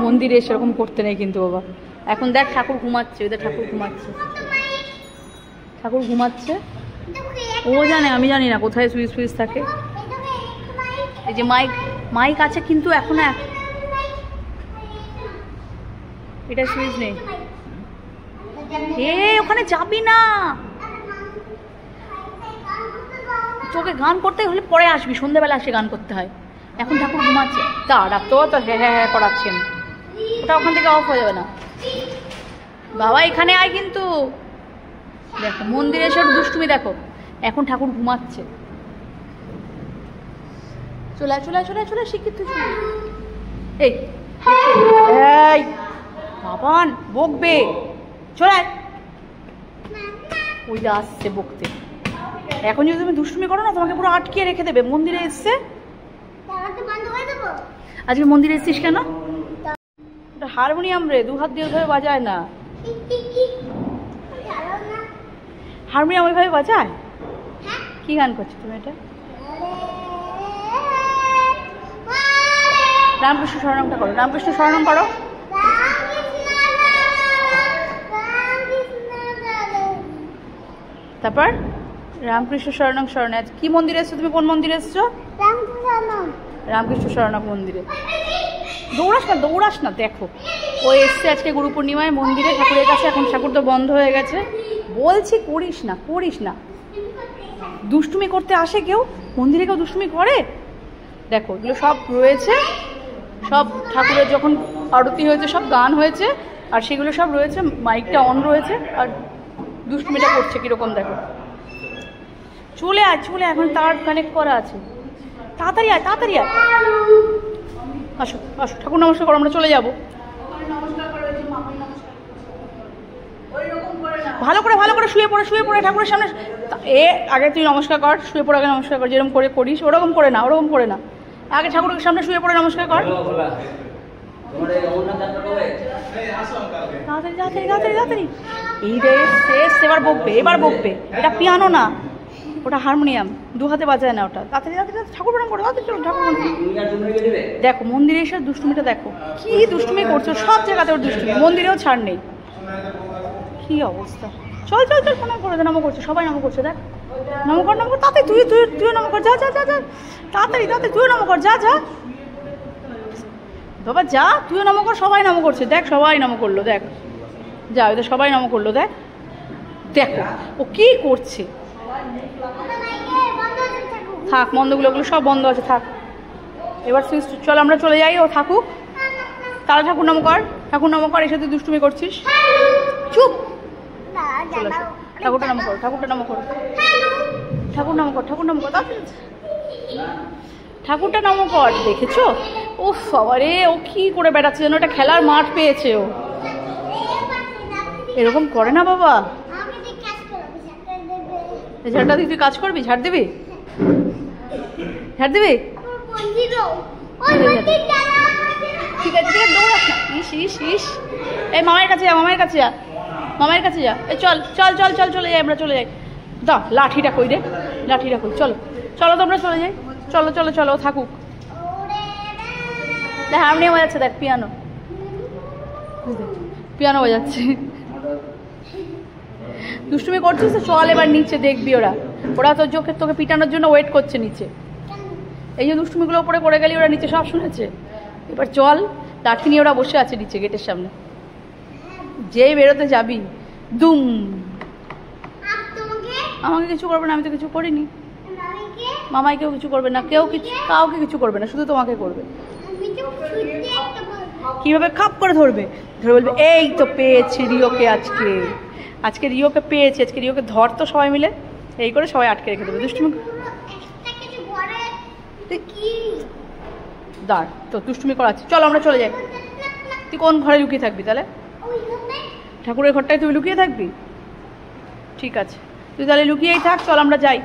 মন্দিরে সেরকম করতে নেই কিন্তু বাবা। এখন দেখ ঠাকুর ঘুমাচ্ছে, ওদের ঠাকুর ঘুমাচ্ছে, ঠাকুর ঘুমাচ্ছে। ও জানে, আমি জানি না কোথায় সুইচ ফুইচ থাকে। এই যে মাইক, মাইক আছে কিন্তু এখন এটা সুইচ নেই। ওখানে যাবি না, তোকে গান করতে হলে পরে আসবি, সন্ধ্যাবেলা আসে গান করতে হয়। এখন ঠাকুর ঘুমাচ্ছে, দাঁড়া তো হ্যাঁ হ্যাঁ হ্যাঁ করাচ্ছেন, ওটা ওখান থেকে অফ হয়ে যাবে না বাবা। এখানে আয় কিন্তু, দেখো মন্দিরে এসে দুষ্টুমি দেখো। এখন ঠাকুর ঘুমাচ্ছে, চলে চলে চলে চলে শিক্ষিত। এই এই বাবান বকবে, চলে ওই আসছে বকতে। এখন যদি তুমি দুষ্টুমি করো না, তোমাকে পুরো আটকে রেখে দেবে। মন্দিরে এসছে, আজকে মন্দিরে এসছিস কেন? হারমোনিয়াম রে, 2 হাত দিয়ে ওইভাবে বাজায় না। হারমোনিয়াম ওইভাবে বাজায়? কি গান করছো তুমি এটা? রামকৃষ্ণ শরণমটা করো, রামকৃষ্ণ শরণম করো। তারপর রামকৃষ্ণ শরণম শরণার্থ। কি মন্দিরে এসছো তুমি? কোন মন্দিরে এসছো? রামকৃষ্ণ শরণম মন্দিরে। দৌড়াস না, দৌড়াস না। দেখো ও এসছে আজকে গুরু পূর্ণিমায় মন্দিরে ঠাকুরের কাছে। এখন ঠাকুর তো বন্ধ হয়ে গেছে। বলছি করিস না, করিস না। দুষ্টুমি করতে আসে কেউ? মন্দিরে কেউ দুষ্টুমি করে? দেখো এগুলো সব রয়েছে, সব ঠাকুরের যখন আরতি হয়েছে সব গান হয়েছে, আর সেগুলো সব রয়েছে, মাইকটা অন রয়েছে, আর দুষ্টুমিটা করছে কিরকম দেখো। চলে আয়, চলে এখন তার কানেক্ট করা আছে। তাড়াতাড়ি আয়, তাড়াতাড়ি আয়। আসো আসো, ঠাকুর নমস্কার করো, আমরা চলে যাবো। ভালো করে ভালো করে শুয়ে পড়ে, শুয়ে পড়ে ঠাকুরের সামনে। আগে তুই নমস্কার কর, শুয়ে পড়ে আগে নমস্কার কর, যেরকম করে করিস ওরকম করে না, ওরকম করে না। আগে ঠাকুরের সামনে শুয়ে পড়ে নমস্কার কর। তাড়াতাড়ি তাড়াতাড়ি তাড়াতাড়ি তাড়াতাড়ি। এই রে শেষ, এবার বকবে, এবার বকবে। এটা পিয়ানো না, ওটা হারমোনিয়াম, 2 হাতে বাজায় না ওটা। তাড়াতাড়ি তাড়াতাড়ি ঠাকুর প্রণাম করো, তাড়াতাড়ি চলো ঠাকুর প্রণাম। দেখো মন্দিরে এসে দুষ্টুমিটা দেখো, কি দুষ্টুমি করছো। সব জায়গাতে ওর দুষ্টুমি, মন্দিরেও ছাড় নেই। কি অবস্থা। চল চল চল, প্রণাম করে দে। নম করছে, সবাই নম করছে, দেখ নম কর, নম কর। তাড়াতাড়ি তুইও নম কর, যা যা যা যা, তাড়াতাড়ি তাড়াতাড়ি তুইও নম কর, যা যা বাবা যা, তুইও নম কর। সবাই নম করছে, দেখ সবাই নম করলো, দেখ যা, ওদের সবাই নম করলো, দেখ দেখো ও কি করছে। থাক বন্ধগুলো, ওগুলো সব বন্ধ আছে, থাক। এবার চল আমরা চলে যাই, ও থাকুক। তারা ঠাকুর নাম কর, ঠাকুর নাম কর। এসে তুই দুষ্টুমি করছিস, চুপ। চলে আসো, ঠাকুরটা নাম করো, ঠাকুরটা নাম করো, ঠাকুর নাম কর, ঠাকুর নাম কর, ঠাকুরটা নাম কর। দেখেছো উফ বাবারে, ও কি করে বেড়াচ্ছে যেন, এটা খেলার মাঠ পেয়েছে ও। এরকম করে না বাবা। ঝাড়টা দিয়ে তুই কাজ করবি? ঝাড় দিবি? ঝাড় দিবি? ঠিক আছে ঠিক আছে, দৌড়াস না। ইস ইস ইস, এই মামার কাছে যা, মামার কাছে যা, মামার কাছে যা। এই চল চল চল চল, চলে যাই আমরা, চলে যাই। দা লাঠিটা কই রে, লাঠিটা কই? চলো চলো তো আমরা চলে যাই, চলো চলো চলো, থাকুক। দেখ হারমোনিয়াম বাজাচ্ছে, দেখ পিয়ানো, পিয়ানো বাজাচ্ছে। দুষ্টুমি করছিস তো, চল এবার নিচে দেখবি। ওরা ওরা তোর তোকে পিটানোর জন্য ওয়েট করছে নিচে। এই যে দুষ্টুমিগুলো উপরে পড়ে গেলি, ওরা নিচে সব শুনেছে। এবার চল, লাঠি নিয়ে ওরা বসে আছে নিচে গেটের সামনে। যেই বেরোতে যাবি দুম। আমাকে কিছু করবে না, আমি তো কিছু করিনি। মামাইকেও কিছু করবে না, কেউ কিছু, কাউকে কিছু করবে না, শুধু তোমাকে করবে। কিভাবে খাপ করে ধরবে, ধরে বলবে এই তো পেয়েছি রিওকে, আজকে আজকে রিওকে পেয়েছি, আজকে রিওকে ধর তো সবাই মিলে। এই করে সবাই আটকে রেখে দেবে দুষ্টুমি। দাঁড় তো, দুষ্টুমি করাচ্ছি, চলো আমরা চলে যাই। তুই কোন ঘরে লুকিয়ে থাকবি তাহলে? ঠাকুরের ঘরটায় তুই লুকিয়ে থাকবি? ঠিক আছে, তুই তাহলে লুকিয়েই থাক, চল আমরা যাই।